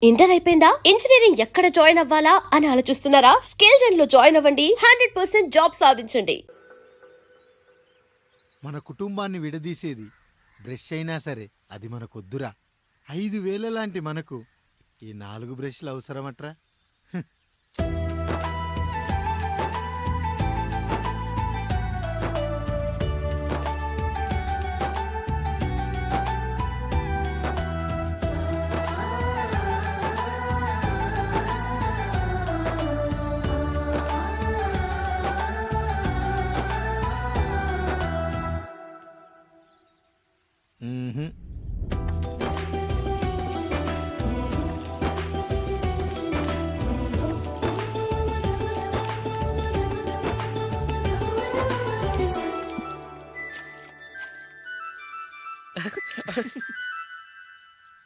Inter అయిపోయిందా? Engineering ఎక్కడ join అవ్వాలా అని ఆలోచిస్తున్నారా? స్కిల్ జెన్ లో జాయిన్ అవ్వండి. 100% జాబ్ సాధించండి. మన కుటుంబాన్ని విడదీసేది బ్రష్ అయినా సరే అది మనకొద్దురా. 5,000 లాంటి మనకు ఈ 4 బ్రష్లు అవసరమట్రా. మ్మ్హ్మ్.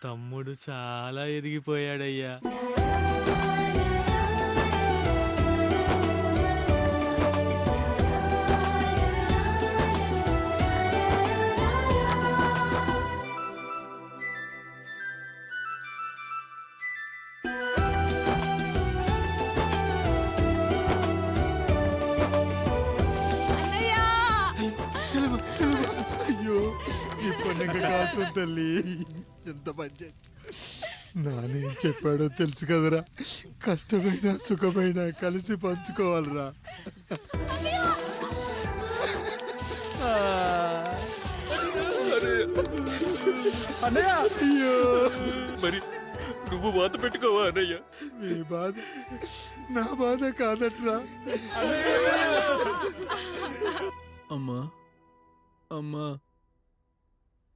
తమ్ముడు చాలా ఎదిగిపోయాడయ్యా. తెలుగు, తెలుగు. అయ్యో ఈ పండుగ కాదు తల్లి. ఎంత మంచి నానేం చెప్పాడో తెలుసు కదరా. కష్టమైన సుఖమైన కలిసి పంచుకోవాలిరా. అయ్యో మరి నువ్వు వాత పెట్టుకోవా అన్నయ్య? మీ బాధ నా బాధ కాదట్రా. అమ్మా అమ్మా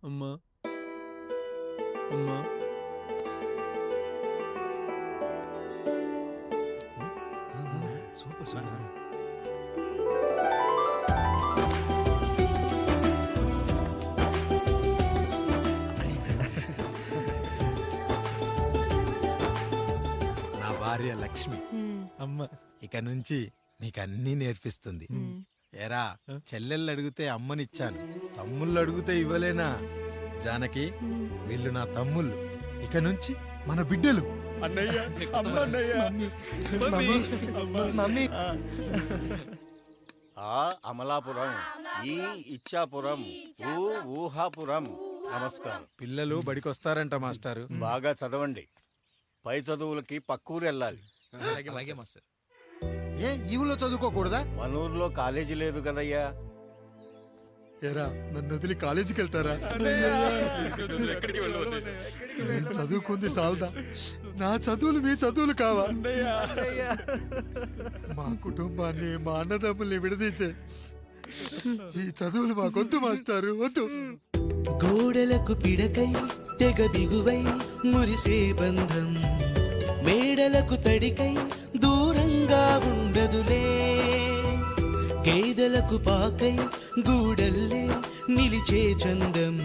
అమ్మా అమ్మా నా భార్య లక్ష్మి అమ్మ. ఇక నుంచి నీకన్నీ నేర్పిస్తుంది. ఏరా, చెల్లెళ్ళు అడిగితే అమ్మనిచ్చాను, తమ్ముళ్ళు అడిగితే ఇవ్వలేనా? జానకి, వీళ్ళు నా తమ్ముళ్ళు, ఇక నుంచి మన బిడ్డలు. అన్నయ్య అమ్మ అన్నయ్య మమ్మీ. ఆ అమలాపురం, ఈ ఇచ్చాపురం, ఊహాపురం. నమస్కారం. పిల్లలు బడికొస్తారంట మాస్టారు. బాగా చదవండి. పై చదువులకి పక్కూరు వెళ్ళాలి. ఏ ఈ ఊళ్ళో చదువుకోకూడదా? మన ఊర్లో కాలేజీ లేదు కదయ్యా. ఏరా, నన్ను వదిలి కాలేజీకి వెళ్తారా? ఎక్కడికి వెళ్ళవు నేను చదువుకుంది చాలదా? నా చదువులు మీ చదువులు కావా? మా కుటుంబాన్ని, మా అన్నదమ్ముల్ని విడదీసే ఈ చదువులు మాకొద్దు మాస్టారు, వద్దు. గోడలకు పిడకై తెగ బిగువై మురిసే బంధం, మేడలకు తడికై దూరంగా ఉండదులే. గేదెలకు పాకై గూడల్లే నిలిచే చందం,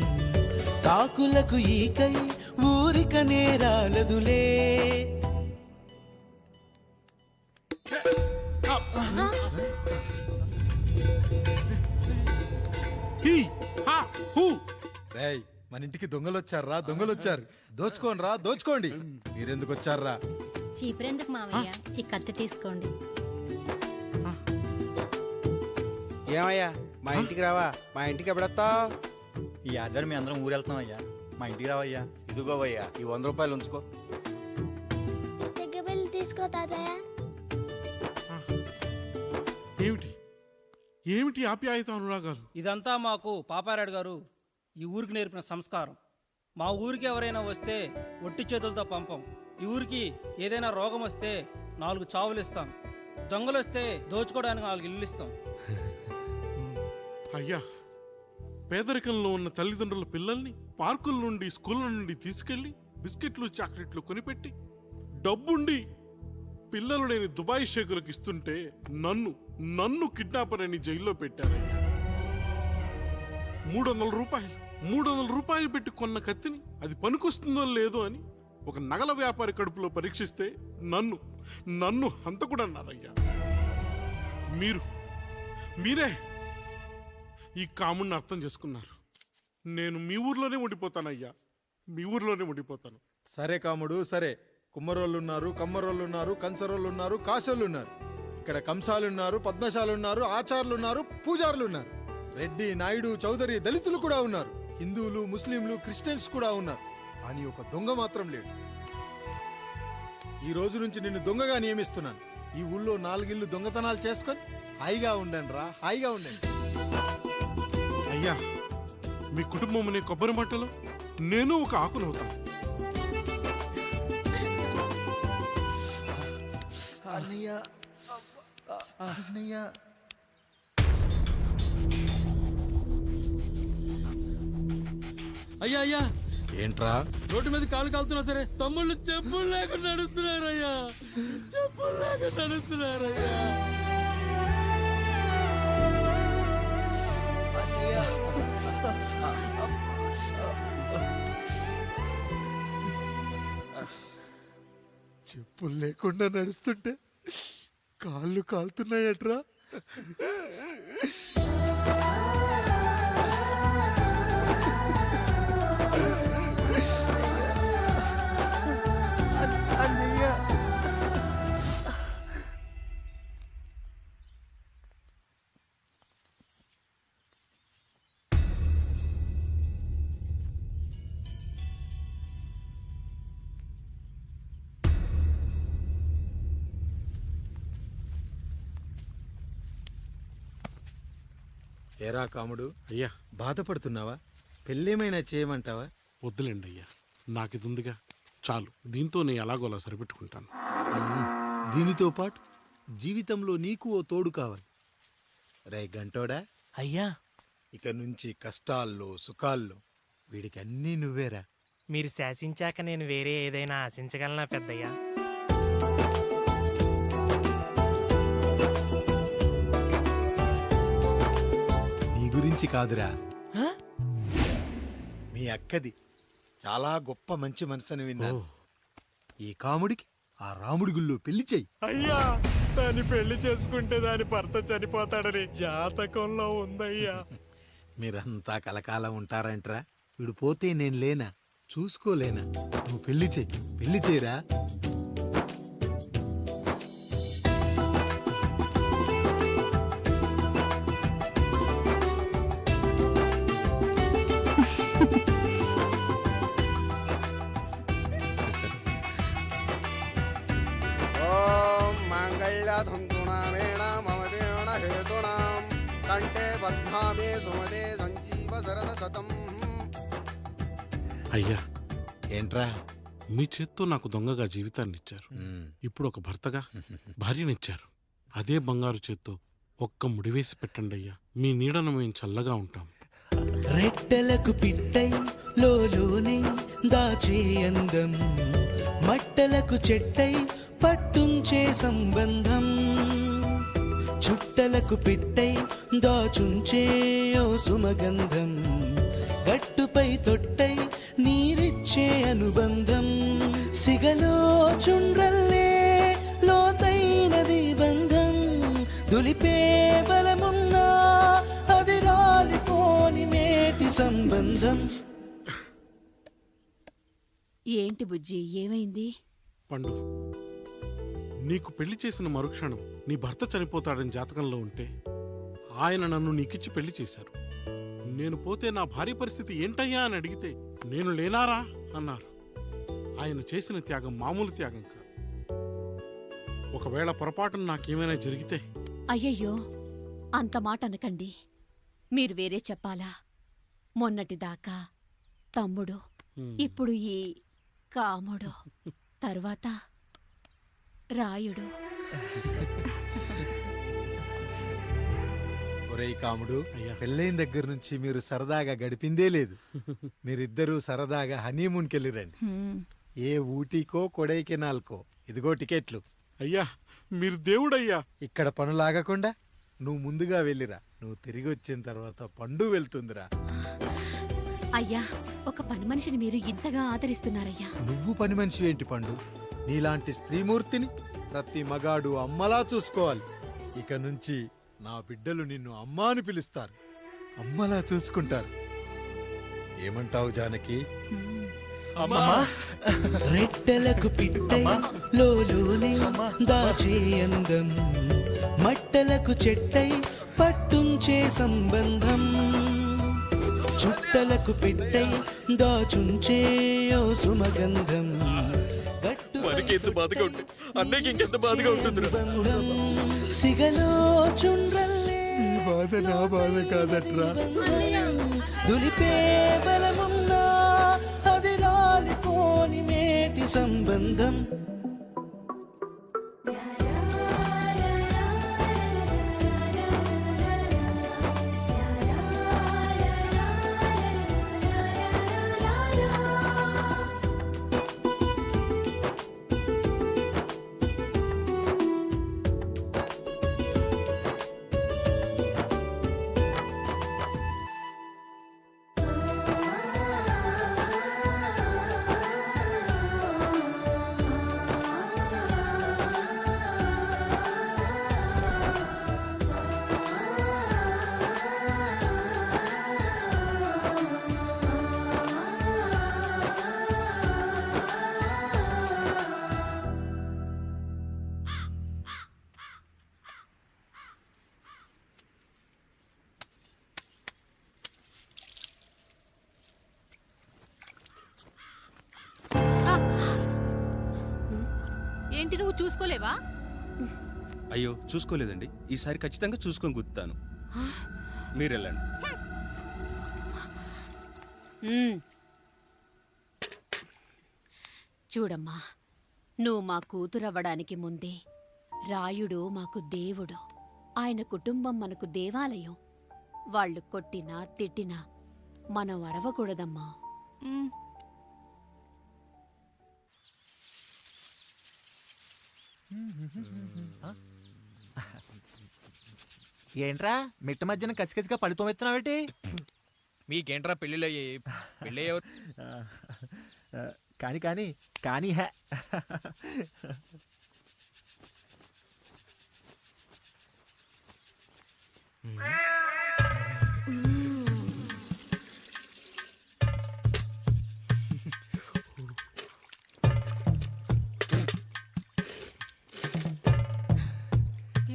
కాకులకు ఈకై ఊరిక నేరాలదులే. రేయ్, మన ఇంటికి దొంగలొచ్చారా? దొంగలొచ్చారు. దోచుకోండి రా, దోచుకోండి. మీరెందుకు వచ్చారా? చీపురెందుకు మావయ్య, ఈ కత్తి తీసుకోండి. ఏమయ్యా, మా ఇంటికి రావా? మా ఇంటికి ఎప్పుడొస్తావు? ఈ ఆధారం మీ అందరం ఊరెళ్తాం అయ్యా, మా ఇంటికి రావయ్యా. ఇదిగోవయ్యా, ఈ 100 రూపాయలు ఉంచుకో. సిగ్గబిల్లి తీసుకో తాతయ్య. ఏమిటి ఏమిటి ఆప్యాయత అనురాగాలు? ఇదంతా మాకు పాపారాయుడు గారు ఈ ఊరికి నేర్పిన సంస్కారం. మా ఊరికి ఎవరైనా వస్తే ఒట్టి చేతులతో పంపం. ఈ ఊరికి ఏదైనా రోగం వస్తే 4 చావులు ఇస్తాం. దొంగలు వస్తే దోచుకోవడానికి 4 ఇల్లు ఇస్తాం. అయ్యా, పేదరికంలో ఉన్న తల్లిదండ్రుల పిల్లల్ని పార్కుల నుండి, స్కూళ్ళ నుండి తీసుకెళ్లి బిస్కెట్లు, చాక్లెట్లు కొనిపెట్టి డబ్బుండి పిల్లలు లేని దుబాయ్ షేకులకు ఇస్తుంటే నన్ను కిడ్నాపర్ అని జైల్లో పెట్టారయ్యా. 300 రూపాయలు పెట్టి కొన్న కత్తిని అది పనికొస్తుందో లేదో అని ఒక నగల వ్యాపారి కడుపులో పరీక్షిస్తే నన్ను హంతకుడన్నారయ్యా. మీరే ఈ కాముడిని అర్థం చేసుకున్నారు. నేను మీ ఊర్లోనే ఉండిపోతానయ్యా, మీ ఊర్లోనే ఉండిపోతాను. సరే కాముడు, సరే. కుమ్మరోళ్ళున్నారు, కమ్మరోళ్ళున్నారు, కంచరోళ్ళున్నారు, కాసోళ్ళున్నారు. ఇక్కడ కంసాలున్నారు, పద్మశాలున్నారు, ఆచార్లున్నారు, పూజారులున్నారు. రెడ్డి, నాయుడు, చౌదరి, దళితులు కూడా ఉన్నారు. హిందువులు, ముస్లింలు, క్రిస్టియన్స్ కూడా ఉన్నారు. కానీ ఒక దొంగ మాత్రం లేడు. ఈ రోజు నుంచి నిన్ను దొంగగా నియమిస్తున్నాను. ఈ ఊళ్ళో 4 ఇళ్ళు దొంగతనాలు చేసుకొని హాయిగా ఉండండి రా, హాయిగా ఉండండి. అయ్యా, మీ కుటుంబం అనే కొబ్బరి మట్టలో నేను ఒక ఆకునవుతాను. అయ్యా అయ్యా, ఏంట్రా? రోడ్డు మీద కాలు కాలుతున్నా సరే తమ్ముళ్ళు చెప్పులు లేకుండా నడుస్తున్నారయ్యా, చెప్పులు లేకుండా నడుస్తున్నారయ్యా. చెప్పులు లేకుండా నడుస్తుంటే కాళ్ళు కాలుతున్నాయట్రా. ఏరా కాముడు, అయ్యా, బాధపడుతున్నావా? పెళ్ళేమైనా చేయమంటావా? వద్దులేండి అయ్యా, నాకు ఇది ఉందిగా చాలు. దీంతో నేను ఎలాగోలా సరిపెట్టుకుంటాను. దీనితో పాటు జీవితంలో నీకు ఓ తోడు కావాలి. రే గంటోడా, అయ్యా, ఇక నుంచి కష్టాల్లో సుఖాల్లో వీడికి అన్నీ నువ్వేరా. మీరు శాసించాక నేను వేరే ఏదైనా ఆశించగలనా పెద్దయ్యా? నీ గురించి కాదురా, మీ అక్కది చాలా గొప్ప మంచి మనసుని విన్నాను. ఈ కాముడికి ఆ రాముడి గుళ్ళో పెళ్లి చెయ్యి. అయ్యా, దాన్ని పెళ్లి చేసుకుంటే దాని భర్త చనిపోతాడని జాతకంలో ఉందయ్యా. మీరంతా కలకాలం ఉంటారంట్రా. వీడు పోతే నేను లేనా, చూసుకోలేనా? నువ్వు పెళ్లి చెయ్యి, పెళ్లి చేయరా. అయ్యా, ఏంట్రా? మీ చేత్తో నాకు దొంగగా జీవితాన్ని ఇచ్చారు. ఇప్పుడు ఒక భర్తగా భార్యనిచ్చారు. అదే బంగారు చేత్తో ఒక్క ముడివేసి పెట్టండి అయ్యా. మీ నీడను మేము చల్లగా ఉంటాం. రెట్టలకు పిట్టై లోలోనే దాచే అందం, మట్టలకు చెట్టై పట్టుంచే సంబంధం, చుట్టలకు పిట్టై దాచుంచే ఓ సుమగంధం, గట్టుపై తొట్టై నీరిచ్చే అనుబంధం, సిగలో చుండ్రల్లే లోతైనది బంధం, దులిపే బలమున్నా అది రాలిపోని మేటి సంబంధం. ఏంటి బుజ్జి, ఏమైంది? పండు, నీకు పెళ్లి చేసిన మరుక్షణం నీ భర్త చనిపోతాడని జాతకంలో ఉంటే ఆయన నన్ను నీకిచ్చి పెళ్లి చేశారు. నేను పోతే నా భార్య పరిస్థితి ఏంటయ్యా అని అడిగితే నేను లేనారా అన్నారు. ఆయన చేసిన త్యాగం మామూలు త్యాగం కాదు. ఒకవేళ పొరపాటున నాకేమైనా జరిగితే? అయ్యయ్యో, అంత మాట అనకండి. మీరు వేరే చెప్పాలా? మొన్నటిదాకా తమ్ముడు, ఇప్పుడు ఈ కాముడు, తరువాత రాయుడు. ఒరేయ్ కాముడు, అయ్యా. పెళ్ళైన దగ్గర నుంచి మీరు సరదాగా గడిపిందే లేదు. మీరిద్దరూ సరదాగా హనీమూన్కి వెళ్ళిరండి. ఏ ఊటీకో కొడైకెనాల్కో. ఇదిగో టికెట్లు. అయ్యా, మీరు దేవుడయ్యా. ఇక్కడ పనులాగకుండా నువ్వు ముందుగా వెళ్ళిరా. నువ్వు తిరిగి వచ్చిన తర్వాత పండు వెళ్తుందిరా. అయ్యా, ఒక పని మనిషిని మీరు ఇంతగా ఆదరిస్తున్నారయ్యా. నువ్వు పని మనిషి ఏంటి పండు? నీలాంటి స్త్రీమూర్తిని ప్రతి మగాడు అమ్మలా చూసుకోవాలి. ఇక నుంచి నా బిడ్డలు నిన్ను అమ్మా అని పిలుస్తారు, అమ్మలా చూసుకుంటారు. ఏమంటావు జానకి? రెట్టలకు పిట్టై లోలోనే దాచే అందం, మట్టలకు చెట్టై పట్టుంచే సంబంధం, చుట్టలకు పెట్టై దాచుంచే ఓ సుమగంధం, ఎంత బాధగా ఉంటుంది అన్నయ్యకి ఇంకెంత బాధగా ఉంటుంది. బంధం సిగలో చుండ్రల్లే బాధ నా బాధ కాదట్రా. దులిపే బలమున్నా అది రాలిపోని మేటి సంబంధం. ఏంటి నువ్వు చూసుకోలేవా? అయ్యో చూసుకోలేదండి, ఈసారి ఖచ్చితంగా చూసుకొని గుర్తాను. మీరు వెళ్ళండి. చూడమ్మా, నువ్వు మా కూతురవ్వడానికి ముందే రాయుడు మాకు దేవుడు, ఆయన కుటుంబం మనకు దేవాలయం. వాళ్ళు కొట్టినా తిట్టినా మనం అరవకూడదమ్మా. ఏంట్రా మిట్ట మధ్యన కసికసిగా పడుతోమెత్తున్నావేటి? మీకేంట్రా పెళ్ళిళ్ళయ్యి? పెళ్ళి కానీ కానీ కానీ హే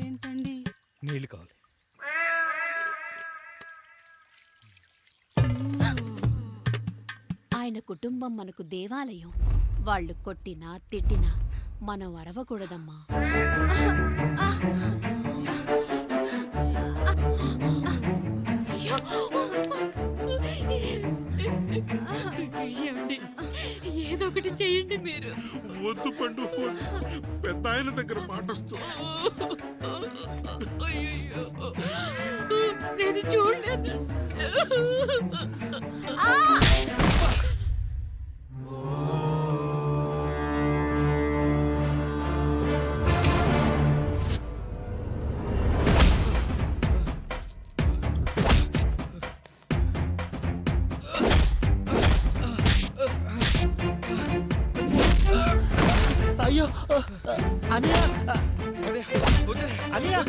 ఏంటండి? నీళ్ళు కావాలి. ఆయన కుటుంబం మనకు దేవాలయం. వాళ్ళు కొట్టినా తిట్టినా మనం అరవకూడదమ్మా. ఏదో ఒకటి చెయ్యండి మీరు. వద్దు పండు, పెద్ద ఆయన దగ్గర మాటొస్తూ నేను చూడలేదు. అయ్యో అనియా అనియా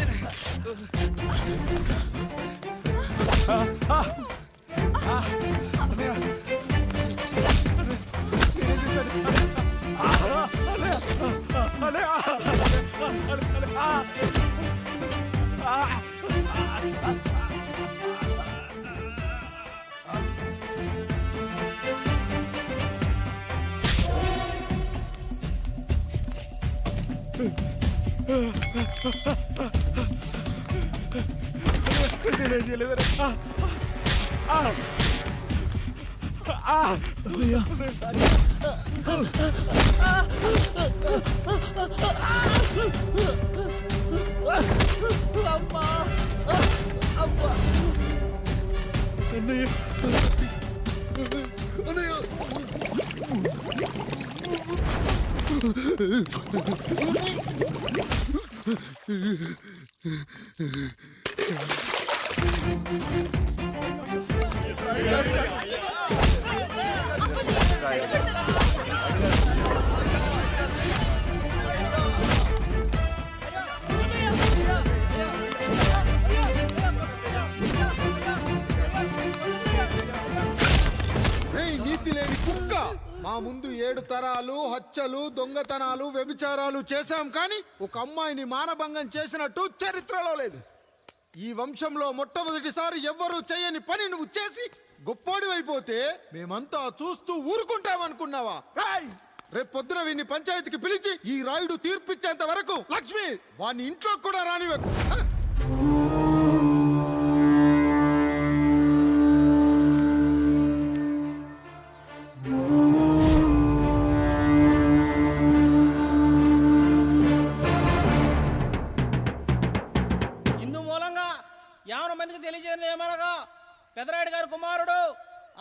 నీతి లేని కుక్క, మా 7 తరాలు హత్యలు దొంగతనాలు వ్యభిచారాలు చేశాం కానీ ఒక అమ్మాయిని మానభంగం చేసినట్టు చరిత్రలో లేదు. ఈ వంశంలో మొట్టమొదటిసారి ఎవ్వరూ చేయని పని నువ్వు చేసి గొప్పోడివైపోతే మేమంతా చూస్తూ ఊరుకుంటామనుకున్నావా? రేపు పొద్దున వీడిని పంచాయతీకి పిలిచి ఈ రాయుడు తీర్పిచ్చేంత వరకు లక్ష్మి వాడిని ఇంట్లో కూడా రానివ్వకు. ఇందు మూలంగా 50 మందికి తెలియజేయడం ఏమనగా పెదరాయుడు గారి కుమారుడు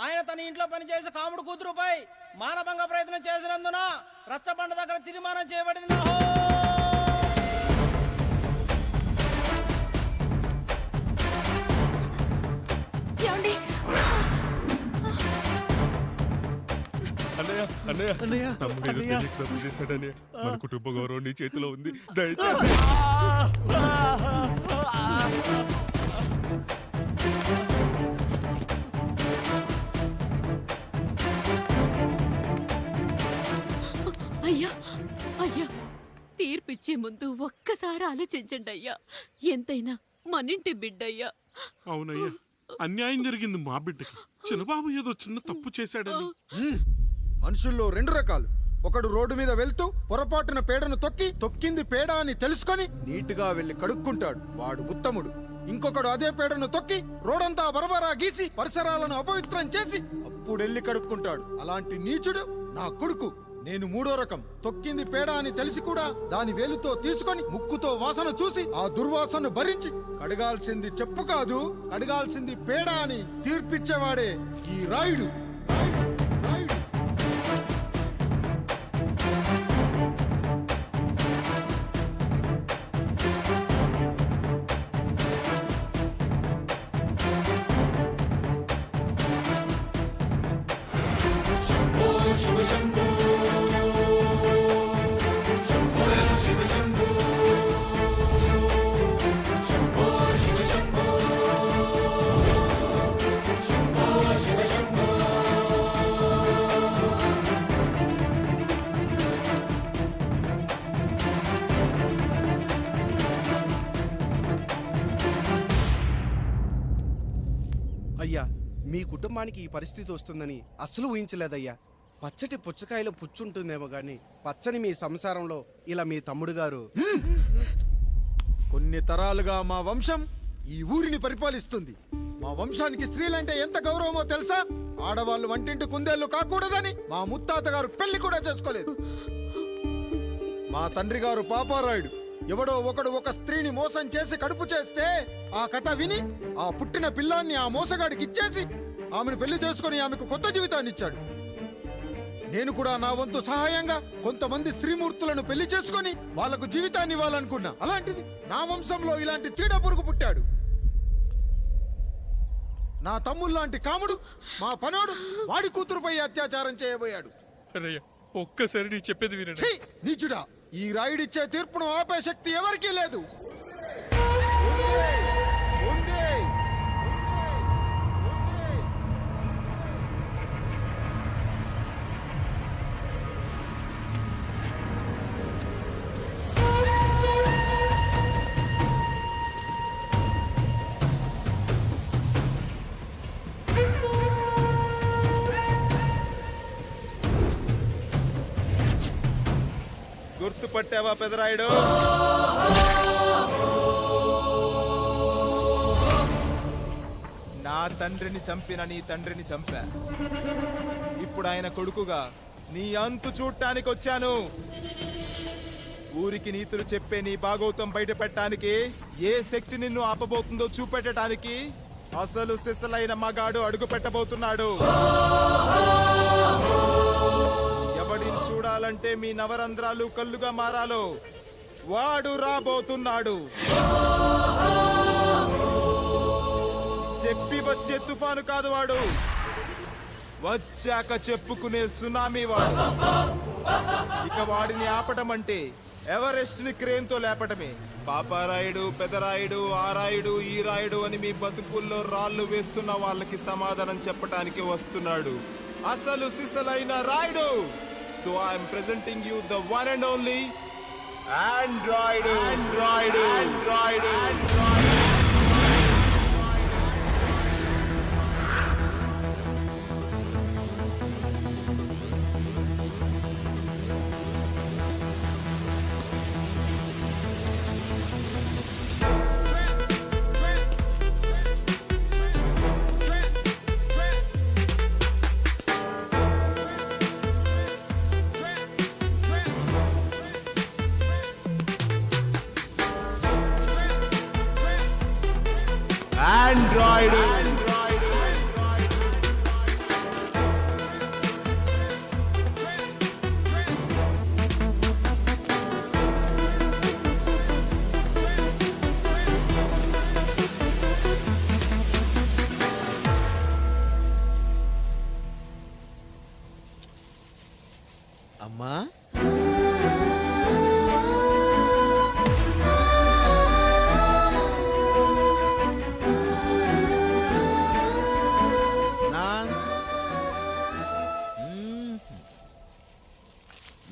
ఆయన తన ఇంట్లో పనిచేసే కాముడు కూతురుపై మానభంగ ప్రయత్నం చేసినందున రచ్చబండ దగ్గర తీర్మానం చేయబడింది. మన కుటుంబ గౌరవం నీ చేతిలో ఉంది. దయచేసి అయ్యా అయ్యా, తీర్పిచ్చే ముందు ఒక్కసారి ఆలోచించండి అయ్యా. ఎంతైనా మనింటి బిడ్డయ్యా. అవునయ్యా, అన్యాయం జరిగింది మా బిడ్డకి. చిన్నబాబు ఏదో చిన్న తప్పు చేశాడని. మనుషుల్లో 2 రకాలు. ఒకడు రోడ్డు మీద వెళ్తూ పొరపాటున పేడను తొక్కింది పేడ అని తెలుసుకొని నీటుగా వెళ్లి కడుక్కుంటాడు, వాడు ఉత్తముడు. ఇంకొకడు అదే పేడను తొక్కి రోడంతా బరబరా గీసి పరిసరాలను అపవిత్రం చేసి అప్పుడెళ్ళి కడుక్కుంటాడు. అలాంటి నీచుడు నా కొడుకు. నేను 3వ రకం. తొక్కింది పేడ అని తెలిసి కూడా దాని వేలుతో తీసుకొని ముక్కుతో వాసన చూసి ఆ దుర్వాసన భరించి కడగాల్సింది చెప్పు కాదు, కడగాల్సింది పేడ అని తీర్పిచ్చేవాడే ఈ రాయుడు. అయ్యా, మీ కుటుంబానికి ఈ పరిస్థితి వస్తుందని అస్సలు ఊహించలేదయ్యా. పచ్చటి పుచ్చకాయలో పుచ్చుంటుందేమో గాని పచ్చని మీ సంసారంలో ఇలా మీ తమ్ముడు గారు. కొన్ని తరాలుగా మా వంశం ఈ ఊరిని పరిపాలిస్తుంది. మా వంశానికి స్త్రీలంటే ఎంత గౌరవమో తెలుసా? ఆడవాళ్ళు వంటింటి కుందేళ్లు కాకూడదని మా ముత్తాత గారు పెళ్లి కూడా చేసుకోలేదు. మా తండ్రి గారు పాపారాయుడు ఎవడో ఒకడు ఒక స్త్రీని మోసం చేసి కడుపు చేస్తే ఆ కథ విని ఆ పుట్టిన పిల్లాన్ని ఆ మోసగాడికి ఇచ్చేసి ఆమెను పెళ్లి చేసుకుని ఆమెకు కొత్త జీవితాన్ని ఇచ్చాడు. నేను కూడా నా వంతు సహాయంగా కొంతమంది స్త్రీమూర్తులను పెళ్లి చేసుకుని వాళ్లకు జీవితాన్ని ఇవ్వాలనుకున్నా. అలాంటిది నా వంశంలో ఇలాంటి చీడ పురుగు పుట్టాడు. నా తమ్ముళ్లాంటి కాముడు మా పనోడు వాడి కూతురుపై అత్యాచారం చేయబోయాడు. ఒక్కసారి నీ చెప్పేది వినండి. నీచుడా, ఈ రాయుడిచ్చే తీర్పును ఆపే శక్తి ఎవరికీ లేదు. గుర్తుపట్టావా పెదరాయుడు? నా తండ్రిని చంపిన నీ తండ్రిని చంపా. ఇప్పుడు ఆయన కొడుకుగా నీ అంతు చూడటానికి వచ్చాను. ఊరికి నీతులు చెప్పే నీ భాగవతం బయట పెట్టడానికి, ఏ శక్తి నిన్ను ఆపబోతుందో చూపెట్టడానికి అసలు సిసలైన మగాడు అడుగు పెట్టబోతున్నాడు. ఎవడిని చూడాలంటే మీ నవరంధ్రాలు కళ్ళుగా మారాలో వాడు రాబోతున్నాడు. చెప్పి వచ్చే తుఫాను కాదు వాడు, వచ్చాక చెప్పుకునే సునామీ వాడు. ఇక వాడిని ఆపటం అంటే ఎవరెస్ట్ ని క్రేన్ తో లేపటమే. పాపారాయుడు, పెదరాయుడు, ఆ రాయుడు, ఈ రాయుడు అని మీ బతుకుల్లో రాళ్లు వేస్తున్న వాళ్ళకి సమాధానం చెప్పటానికి వస్తున్నాడు అసలు సిసలైన Rayudu. So I am presenting you the one and only Android. Android. Android. Android. Android. అమ్మా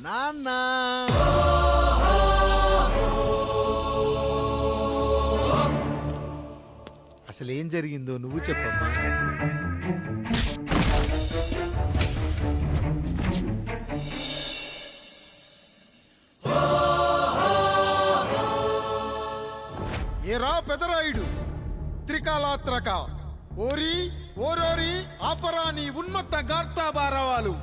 నాన్న అసలు ఏం జరిగిందో నువ్వు చెప్పమ్మా. ఏరా పెదరాయుడు త్రికాలాత్రక ఓరి ఓరోరి ఆపరాని ఉన్మత్త గార్తాబారవాలు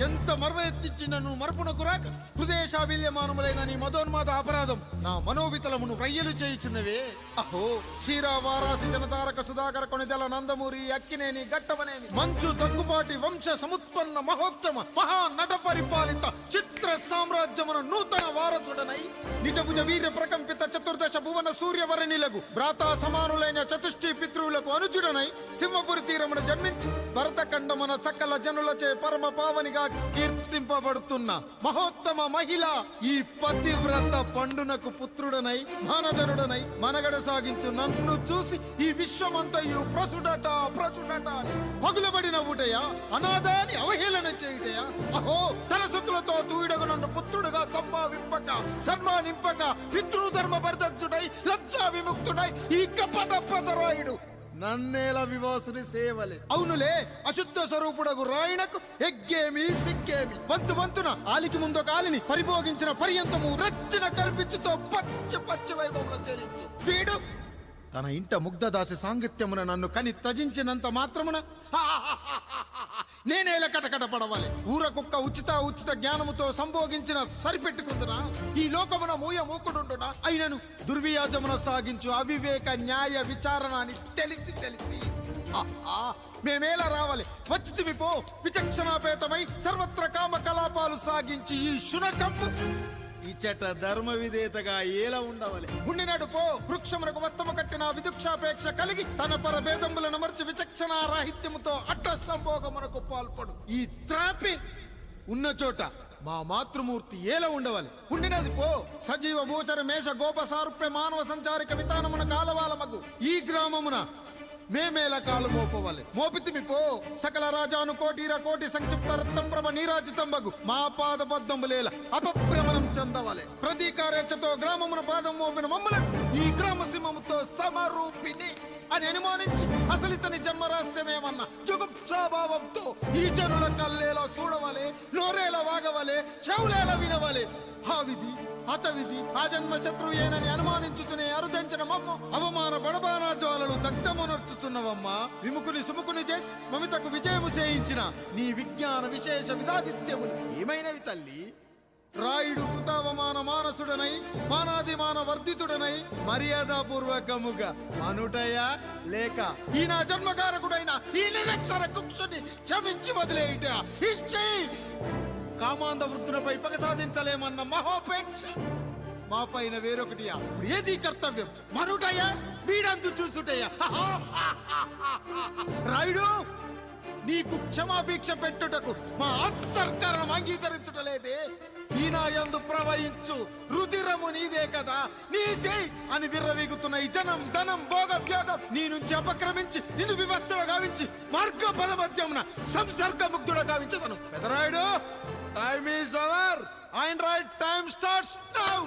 ఎంత మర్వ ఎత్తిచ్చినను మరపునకు రాక హృదయశావిల్యమానములైన నీ మదోన్మాద అపరాధం నా మనోవితలమును రయ్యలు చేయుచున్నవే. అహో క్షీరా వారాసి జనతారక సుధాకర కొనిదెల నందమూరి అక్కినేని గట్టవనేని మంచు దగ్గుపాటి వంశ సముత్పన్న మహోత్తమ మహా నట పరిపాలిత చిత్ర సామ్రాజ్యమున నూతన వారసుడనై నిజభుజ వీర్య ప్రకంపిత చతుర్దశ భువన సూర్యవరణిలకు భ్రాతా సమానులైన చతుష్టి పితృవులకు అనుజుడనై సింహపురి తీరమున జన్మించి భరతఖండమున సకల జనులచే పరమ పావనిగా కీర్తింపబడుతున్న మహోత్తమ మహిళ ఈ పతివ్రత పండునకు పుత్రుడనై మానధనుడనై మనగడ సాగించు నన్ను చూసి ఈ విశ్వమంతయు ప్రసుడట ప్రసుడట అని పగులబడిన ఊటయా అనాథాన్ని అవహేళన చేయుటయా. అహో తన సతులతో తూయిడగు నన్ను పుత్రుడుగా సంభావింపక సన్మానింపక పితృధర్మ పరిదగ్ధుడై లజ్జా విముక్తుడై ఈ కపట పదరాయుడు నన్నేల వివాసుని సేవలే. అవునులే అశుద్ధ స్వరూపుడగు రాయణకు ఎగ్గేమి సిగ్గేమి వంతు వంతున ఆలికి ముందొక ఆలిని పరిభోగించిన పర్యంతము రచ్చన కల్పించుతో పచ్చ పచ్చ వైభవంలో తేలించు వీడు తన ఇంట ముగ్ధదాసి సాంగత్యమున నన్ను కని త్యజించినంత మాత్రమున నేనేల కటకట పడవాలి. ఊర కుక్క ఉచిత జ్ఞానముతో సంభోగించిన సరిపెట్టుకుందునా ఈ లోకమున మూయమూకుడుండునా అయినను దుర్వ్యాజమున సాగించు అవివేక న్యాయ విచారణ అని తెలిసి మేమేలా రావాలి వచ్చితిమి పో విచక్షణాపేతమై సర్వత్ర కామ కలాపాలు సాగించి ఈ శునకము ఇచ్చట ధర్మ విధేతగా ఏలా ఉండవలే. ఉండినాడు పో వృక్షమునకు వస్తము కట్టిన విదుక్షాపేక్ష కలిగి తన పరభేదములను మర్చి విచక్షణ రాహిత్యముతో అట్ట సంభోగమునకు పాల్పడు ఈ త్రాపి ఉన్న చోట మా మాతృమూర్తి ఏలా ఉండవాలి. ఉండినది పో సజీవ భూచర మేష గోప సారూప్య మానవ సంచారిక విధానమున కాలవాలమగు ఈ గ్రామమున మేమేల కాలు మోపవాలి. మోపితిమి పో సకల రాజాను కోటిర కోటి సంక్షిప్త రత్నప్రభ నీరాజితంబగు మా పాద పద్మంబులేల అపభ్రమణం చెందవాలి. ప్రతీకారేచ్ఛతో గ్రామమున పాదం మోపిన మమ్మలను ఈ గ్రామ సింహముతో సమరూపిణి అని అనుమానించి అసలు ఇతని జన్మరహస్యమేమన్నా జుగుప్సాభావంతో ఈ జనుల కల్లేలా చూడవాలి, నోరేలా వాగవాలి, చెవులేలా వినవాలి. ఆ విధి హతవిధి ఆ జన్మ శత్రువు ఏనని అనుమానించుచునే అరుదించిన మమ్మ అవమాన బడబానా జ్వాలలు దగ్ధమునర్చుచున్నవమ్మా. విముకుని సుముకుని చేసి మమితకు విజయము చేయించిన నీ విజ్ఞాన విశేష విధాదిత్యములు ఏమైనవి తల్లి. రాయుడు కృతావమాన మానసుడనై మానాదిమాన వర్ధితుడనై మర్యాదాపూర్వకముగా అనుటయా లేక ఈ నా జన్మకారకుడైన ఈ నిరక్షర కుక్షుని క్షమించి వదిలేయుట ఇచ్చి కామాంధ వృద్ధులపై పగ సాధించలేమన్న మహోపేక్ష మా పైన వేరొకటియా. ఏది కర్తవ్యం మనుటయా వీడందు చూసుటయా. రాయుడు నీకు క్షమాభిక్ష పెట్టుటకు మా అంతర్కరణం అంగీకరించుటలేదే. ఈనాయందు ప్రవహించు రుధిరము నీదే కదా నీదే అని విర్రవీగుతున్న ఈ జనం ధనం భోగభ్యోగం నీ నుంచి అపక్రమించి నిన్ను వివస్థలో గావించి మార్గ పదమధ్యమున సంసర్గ ముగ్ధుడ గావించదను. Peddarayudu time is over. And right time starts now.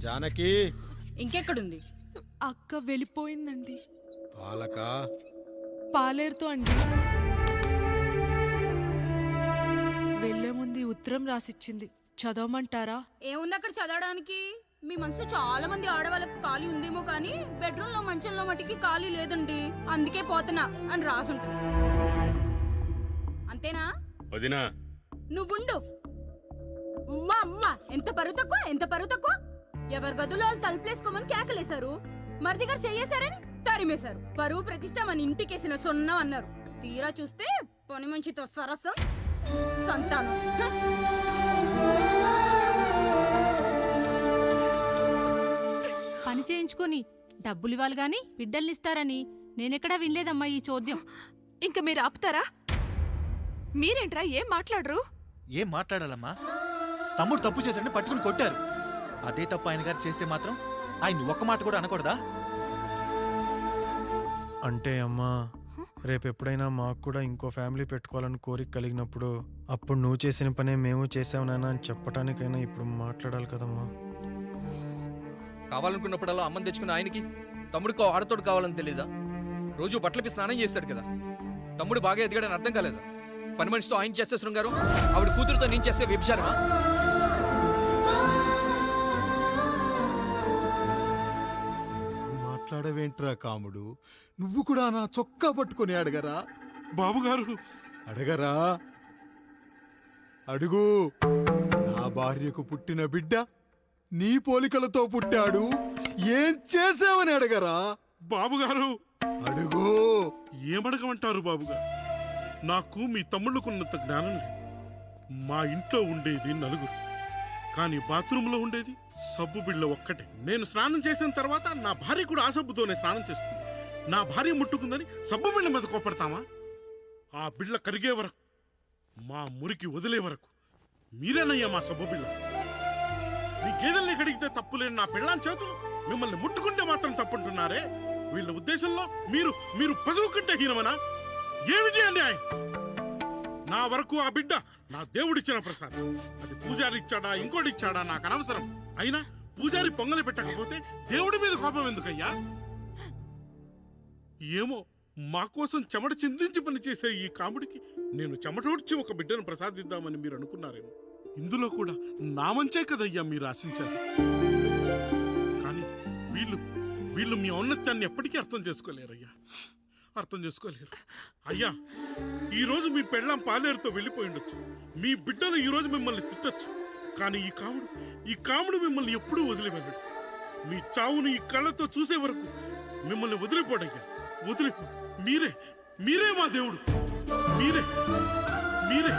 Janaki ఇంకెక్కడుంది? అక్క వెళ్ళిపోయిందండి. పాలక పాలేరుతో అండి. వెళ్లే ముందు ఉత్తరం రాసిచ్చింది, చదవమంటారా? ఏముంది అక్కడ చదవడానికి? మీ మనసులో చాలా మంది ఆడవాళ్ళకి ఖాళీ ఉందేమో కానీ బెడ్రూమ్ లో మంచంలో మట్టికి ఖాళీ లేదండి, అందుకే పోతున్నా అని రాసుంటది. అంతేనా? వదినా నువ్వుండు. ఉమ్మా అమ్మా, ఎంత పరువు తక్కువ. ఎవరి గదులో తలుపులేసుకోమని కేకలేశారు, మరిది గారు చెయ్యేశారని తరిమేశారు. పరువు ప్రతిష్ట మన ఇంటికేసిన సొన్నం అన్నారు. తీరా చూస్తే పని మంచితో సరసం, సంతానం. పని చేయించుకొని డబ్బులు ఇవ్వాలి గాని బిడ్డల్నిస్తారని నేనెక్కడా వినలేదమ్మా ఈ చోద్యం. ఇంక మీరు ఆపుతారా? మీరేంట్రా ఏం మాట్లాడరు? ఏం మాట్లాడాలమ్మా? తమ్ముడు తప్పు చేశాడని పట్టుకుని కొట్టారు. అదే తప్పు ఆయన గారు చేస్తే మాత్రం ఆయన ఒక్క మాట కూడా అనకూడదా? అంటే అమ్మా, రేపు ఎప్పుడైనా మాకు కూడా ఇంకో ఫ్యామిలీ పెట్టుకోవాలని కోరిక కలిగినప్పుడు అప్పుడు నువ్వు చేసిన పనే మేము చేసావు నాన్న అని చెప్పడానికైనా ఇప్పుడు మాట్లాడాలి కదమ్మా. కావాలనుకున్నప్పుడల్లా అమ్మని తెచ్చుకున్న ఆయనకి తమ్ముడికో ఆడతోడు కావాలని తెలీదా? రోజు బట్టలపి స్నానం చేస్తాడు కదా. తమ్ముడు బాగా ఎదిగాడని అర్థం కాలేదా? పని మనిషితో ఆయన చేస్తే శృంగారం, ఆవిడ కూతురుతో నేను చేస్తే వ్యభిచారమా? మాట్లాడవేంట్రా కాముడు? నువ్వు కూడా నా చొక్కా పట్టుకుని అడగరా? బాబుగారు అడగరా? అడుగు. నా భార్యకు పుట్టిన బిడ్డ నీ పోలికలతో పుట్టాడు, ఏం చేసావని అడగరా? బాబుగారు అడుగు. ఏమడగమంటారు బాబుగారు? నాకు మీ తమ్ముళ్ళకున్నంత జ్ఞానం లేదు. మా ఇంట్లో ఉండేది నలుగురు, కానీ బాత్రూంలో ఉండేది సబ్బు బిళ్ళ ఒక్కటే. నేను స్నానం చేసిన తర్వాత నా భార్య కూడా ఆ సబ్బుతోనే స్నానం చేస్తుంది. నా భార్య ముట్టుకుందని సబ్బు బిళ్ళ మీద కోపడతామా? ఆ బిళ్ళ కరిగే వరకు, మా మురికి వదిలే వరకు మీరేనయ్యా మా సబ్బు బిళ్ళ. మీ గేదెల్ని కడిగితే తప్పులేని నా పిల్లాని చేతులు మిమ్మల్ని ముట్టుకుంటే మాత్రం తప్పుంటున్నారే. వీళ్ళ ఉద్దేశంలో మీరు పశువు కంటే హీనమనా? ఏమిటి అన్యాయం? నా వరకు ఆ బిడ్డ నా దేవుడిచ్చిన ప్రసాదం. అది పూజారి ఇచ్చాడా ఇంకోటి ఇచ్చాడా నాకు అనవసరం. అయినా పూజారి పొంగలి పెట్టకపోతే దేవుడి మీద కోపం ఎందుకయ్యా? ఏమో, మా కోసం చెమట చిందించి పనిచేసే ఈ కాముడికి నేను చెమటోడ్చి ఒక బిడ్డను ప్రసాదిద్దామని మీరు అనుకున్నారేమో. ఇందులో కూడా నా మంచే కదయ్యా మీరు ఆశించారు. కానీ వీళ్ళు మీ ఔన్నత్యాన్ని ఎప్పటికీ అర్థం చేసుకోలేరయ్యా, అర్థం చేసుకోలేరు. అయ్యా, ఈరోజు మీ పెళ్ళాం పాలేరుతో వెళ్ళిపోయి ఉండొచ్చు, మీ బిడ్డలు ఈరోజు మిమ్మల్ని తిట్టచ్చు, కానీ ఈ కాముడు మిమ్మల్ని ఎప్పుడూ వదిలి వెళ్ళడు. మీ చావును ఈ కళ్ళతో చూసే వరకు మిమ్మల్ని వదిలిపోడయ్యా, వదిలిపో. మీరే మా దేవుడు, మీరే మీరే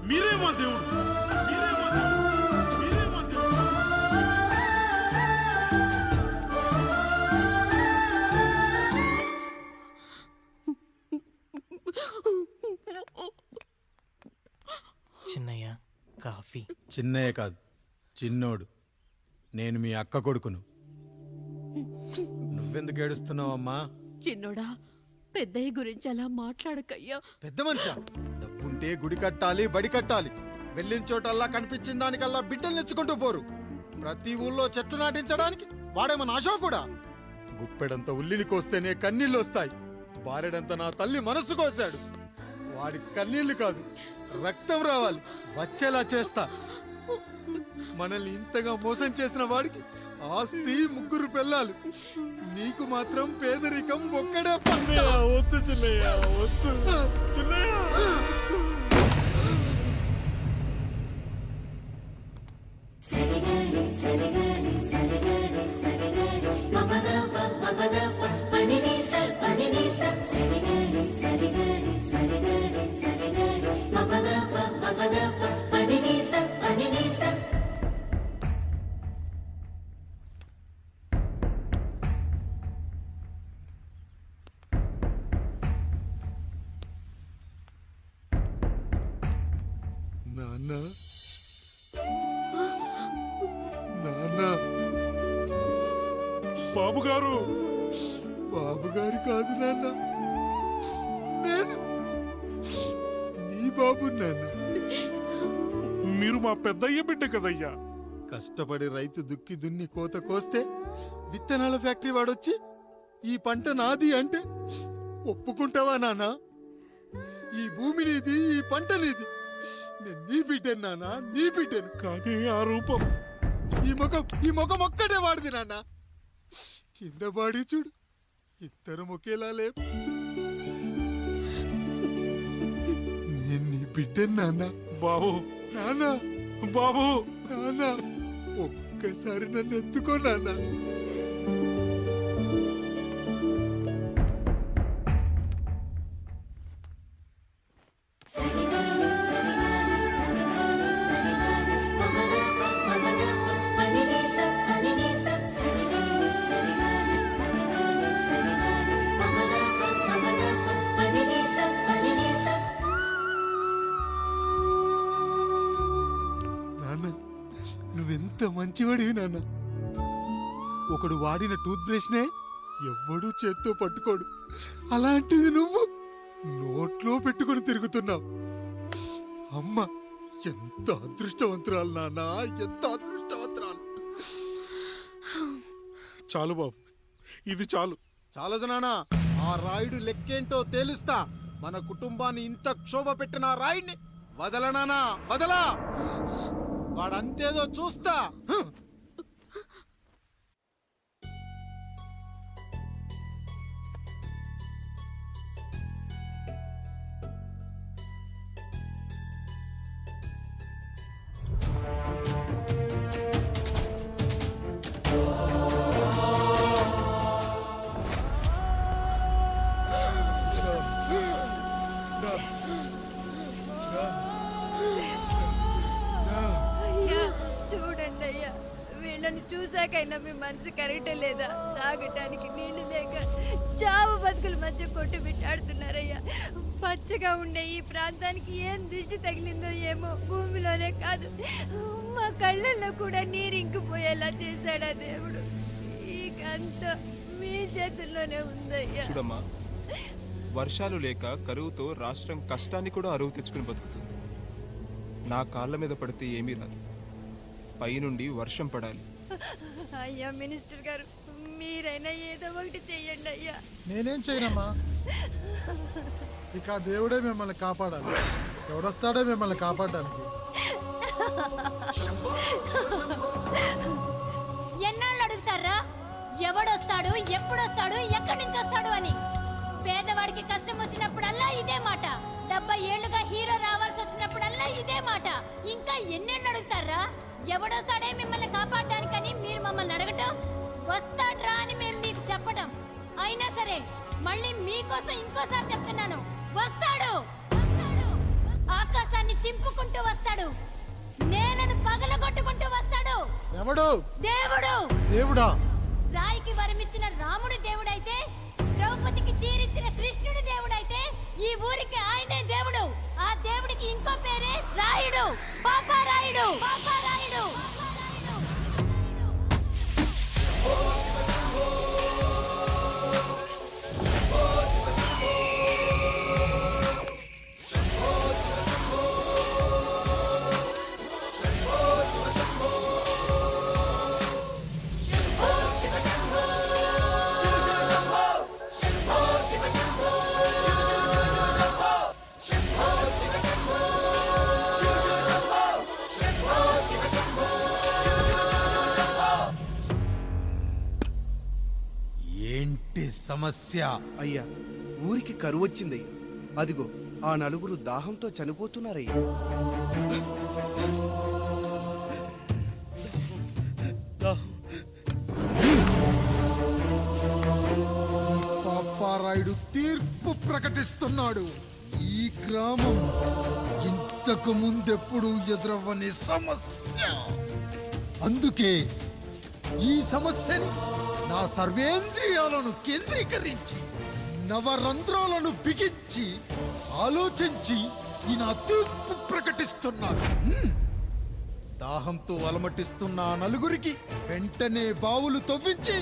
మీరే మా దేవుడు, మీరే మా దేవుడు, మీరే మా దేవుడు. చిన్నయ్య కాఫీ. చిన్నయ్య కాదు, చిన్నోడు. నేను మీ అక్క కొడుకును. నువ్వెందుకు ఏడుస్తున్నావమ్మా? చిన్నోడా, పెద్దయ్య గురించి అలా మాట్లాడకయ్యా. పెద్ద మనిషి, డబ్బుంటే గుడి కట్టాలి, బడి కట్టాలి. వెళ్ళిన చోటల్లా కనిపించిన దానికల్లా బిడ్డలు నెచ్చుకుంటూ పోరు. ప్రతి ఊళ్ళో చెట్లు నాటించడానికి వాడేమో నాశో కూడా. గుప్పెడంత ఉల్లిని కోస్తేనే కన్నీళ్ళు వస్తాయి. బారెడంత నా తల్లి మనసు కోసాడు. వాడి కన్నీళ్లు కాదు, రక్తం రావాలి, వచ్చేలా చేస్తా. మనల్ని ఇంతగా మోసం చేసిన వాడికి ఆస్తి, 3 పిల్లలు. నీకు మాత్రం పేదరికం ఒక్కడే పంట. వద్దు చిన్నయ్య, వద్దు చిన్నయ్య. నాన్న నాన్న, బాబు గారు, బాబు గారు కాదు నాన్న, నేను నీ బాబు నాన్న. మీరు మా పెద్దయ్య బిడ్డ కదయ్యా. కష్టపడి రైతు దుక్కి దున్ని కోత కోస్తే విత్తనాల ఫ్యాక్టరీ వాడొచ్చి ఈ పంట నాది అంటే ఒప్పుకుంటావా నాన్న? ఈ భూమి నీది, ఈ పంట నీది. నేను నీ బిడ్డను నాన్న, నీ బిడ్డను. కానీ ఆ రూపం, ఈ ముఖం ఒక్కటే వాడిది నాన్న. కింద బాడి చూడు, ఇద్దరం ఒకేలా లేవు. నేను నీ బిడ్డను నాన్న. బాబు, నాన్న, బాబు, నాన్న, ఒక్కసారి నన్ను ఎత్తుకో నాన్న. నువ్వెంత మంచివాడివి నాన్న. ఒకడు వాడిన టూత్ బ్రష్ నే ఎవ్వడూ చేత్తో పట్టుకోడు, అలాంటిది నువ్వు నోట్లో పెట్టుకొని తిరుగుతున్నావు. అమ్మ ఎంత అదృష్టవంతురాలు నాన్న, ఎంత అదృష్టవంతురాలు. చాలు బాబు, ఇది చాలు. చాలదు నాన్న, ఆ రాయుడు లెక్కేంటో తేలుస్తా. మన కుటుంబాన్ని ఇంత క్షోభ పెట్టిన ఆ రాయుడిని వదలనానా, వదలా. వాడంతేదో చూస్తా. చూడండి అయ్యా, వీళ్ళని చూసాకైనా మీ మనసు కరెక్టే లేదా? తాగటానికి నీళ్లు లేక చావు బతుకుల మధ్య కొట్టు బిట్టాడుతున్నారయ్యా. పచ్చగా ఉండే ఈ ప్రాంతానికి ఏం దిష్టి తగిలిందో ఏమో. భూమిలోనే కాదు, మా కళ్ళల్లో కూడా నీరు ఇంకిపోయేలా చేశాడా దేవుడు. ఇకంతా మీ చేతుల్లోనే ఉందయ్యా. చూడమ్మా, వర్షాలు లేక కరువుతో రాష్ట్రం కష్టాన్ని కూడా అరువు తెచ్చుకుని బతుకుతుంది. నా కాళ్ళ మీద పడితే ఏమీ రాదు, పైనుండి వర్షం పడాలి. అయ్యా మినిస్టర్ గారు, మీరైనా ఏదో ఒకటి చెయ్యండి అయ్యా. నేనేం చేయనమ్మా, ఇక ఆ దేవుడే మిమ్మల్ని కాపాడాలి. ఎవడొస్తాడో మిమ్మల్ని కాపాడడానికి. ఎన్నాళ్ళు అడుగుతారా ఎవడొస్తాడు, ఎప్పుడొస్తాడు, ఎక్కడి నుంచి వస్తాడు అని? పేదవాడికి కష్టం వచ్చినప్పుడల్లా ఇదే మాట. 70 ఏళ్లుగా హీరో రావాల్సి వచ్చినప్పుడల్లా ఇదే మాట. ఇంకా ఎన్నేళ్ళు అడుగుతారా? ఎవడొస్తాడే మిమ్మల్ని కాపాడడానికని మీరు మమ్మల్ని అడగటం, వస్తాడ్రా అని మేము మీకు చెప్పటం. అయినా సరే మళ్ళీ మీకోసం ఇంకోసారి చెప్తున్నాను, వస్తాడు. ఆకాశాన్ని చింపుకుంటూ వస్తాడు, నేలను పగలగొట్టుకుంటూ వస్తాడు. ఎవడు? దేవుడు. దేవుడా? రాయికి వరమిచ్చిన రాముడి దేవుడైతే, ద్రౌపదికి చీరిచ్చిన కృష్ణుడి దేవుడైతే, ఈ ఊరికి ఆయనే దేవుడు. ఆ దేవుడికి ఇంకో పేరే రాయుడు, పాపారాయుడు. పాపారాయుడు. శంభో శివ సమస్య? అయ్యా ఊరికి కరువు వచ్చిందయ్యా. అదిగో ఆ నలుగురు దాహంతో చనిపోతున్నారయ్యా. పాపారాయుడు తీర్పు ప్రకటిస్తున్నాడు. ఈ గ్రామం ఇంతకు ముందెప్పుడు ఎదురవ్వని సమస్య. అందుకే ఈ సమస్యని నా సర్వేంద్రియాలను కేంద్రీకరించి నవరంధ్రాలను బిగించి ఆలోచించి ఈ నా తీర్పు ప్రకటిస్తున్నాను. దాహంతో అలమటిస్తున్న ఆ నలుగురికి వెంటనే బావులు తవ్వించి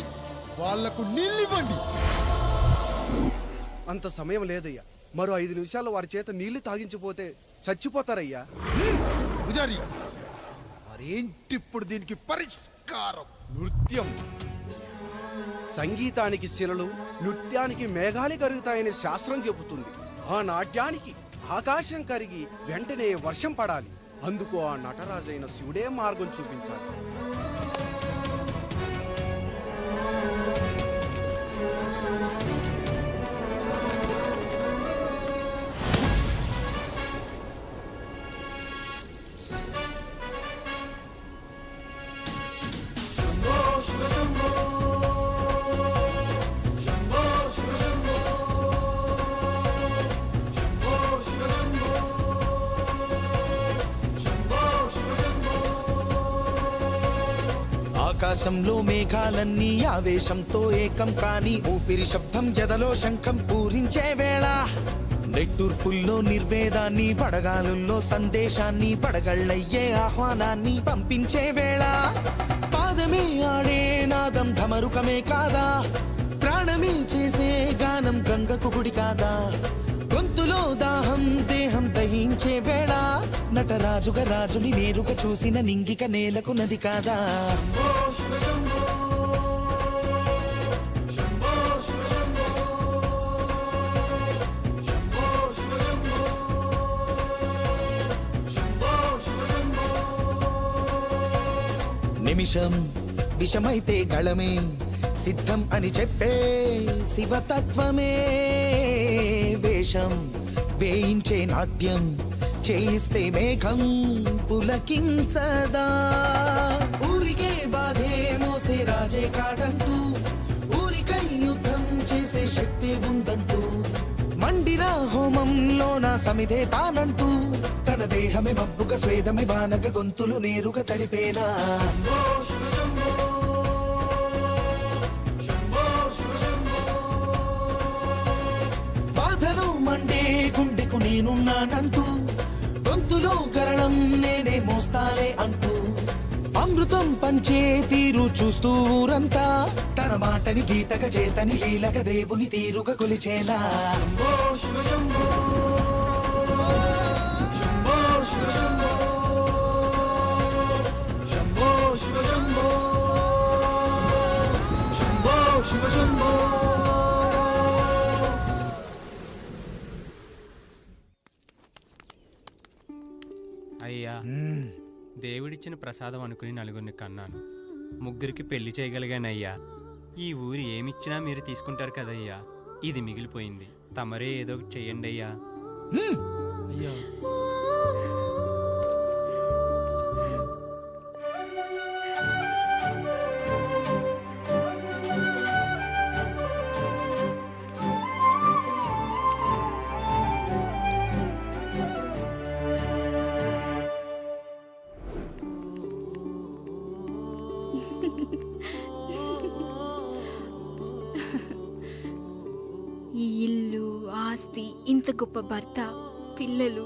వాళ్లకు నీళ్ళివ్వండి. అంత సమయం లేదయ్యా. మరో 5 నిమిషాల్లో వారి చేత నీళ్లు తాగించిపోతే చచ్చిపోతారయ్యా. పూజారి మరేంటిప్పుడు దీనికి పరిష్కారం? నృత్యం. సంగీతానికి శిలలు, నృత్యానికి మేఘాలు కరుగుతాయని శాస్త్రం చెబుతుంది. ఆ నాట్యానికి ఆకాశం కరిగి వెంటనే వర్షం పడాలి. అందుకు ఆ నటరాజైన శివుడే మార్గం చూపించాలి. ఆకాశంలో మేఘాలన్నీ ఆవేశంతో ఏకం కాని ఊపిరి శబ్దం ఎదలో శంఖం పూరించే వేళ, నెట్టూర్పుల్లో నిర్వేదాన్ని పడగాలుల్లో సందేశాన్ని పడగళ్ళయ్యే ఆహ్వానాన్ని పంపించే వేళ, పాదమే ఆడే నాదం ధమరుకమే కాదా, ప్రాణమే చేసే గానం గంగకు గుడి కాదా, గొంతులో దాహం దేహం దహించే వేళ, నటరాజుగా రాజుని నేరుగా చూసిన నింగిక నేలకు నది కాదా. నిమిషం విషమైతే గళమే సిద్ధం అని చెప్పే శివతత్వమే, వేషం వేయించే నాట్యం చేయిస్తే మేఘం పులకించదా, ఊరికే బాధే మోసే రాజే కాడంటూ ఊరికై యుద్ధం చేసే శక్తి ఉందంటూ, మండిన హోమంలో నా సమిధే తానంటూ తన దేహమే మబ్బుగా స్వేదమే వానగ గొంతులు నేరుగా తడిపేనా. బాధను మండే గుండెకు నేనున్నానంటూ గొంతులో గరళం నేనే మోస్తాలే అంటూ, అమృతం పంచే తీరు చూస్తూ ఊరంతా తన మాటని గీతగా చేతని లీలగా దేవుని తీరుగా కొలిచేలా. అయ్యా, దేవుడిచ్చిన ప్రసాదం అనుకుని నలుగురిని కన్నాను, ముగ్గురికి పెళ్లి చేయగలిగానయ్యా. ఈ ఊరు ఏమిచ్చినా మీరు తీసుకుంటారు కదయ్యా, ఇది మిగిలిపోయింది, తమరే ఏదో ఒకటి చెయ్యండి అయ్యా. అయ్యా ఈ ఇల్లు, ఆస్తి, ఇంత గొప్ప భర్త, పిల్లలు,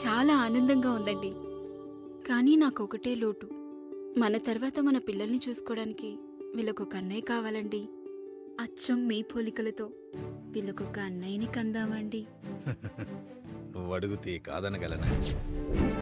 చాలా ఆనందంగా ఉందండి. కానీ నాకు ఒకటే లోటు, మన తర్వాత మన పిల్లల్ని చూసుకోవడానికి వీళ్ళకొక అన్నయ్య కావాలండి. అచ్చం మీ పోలికలతో వీళ్ళకొక అన్నయ్యని కందామండి. నువ్వు అడిగితే కాదనగలనా?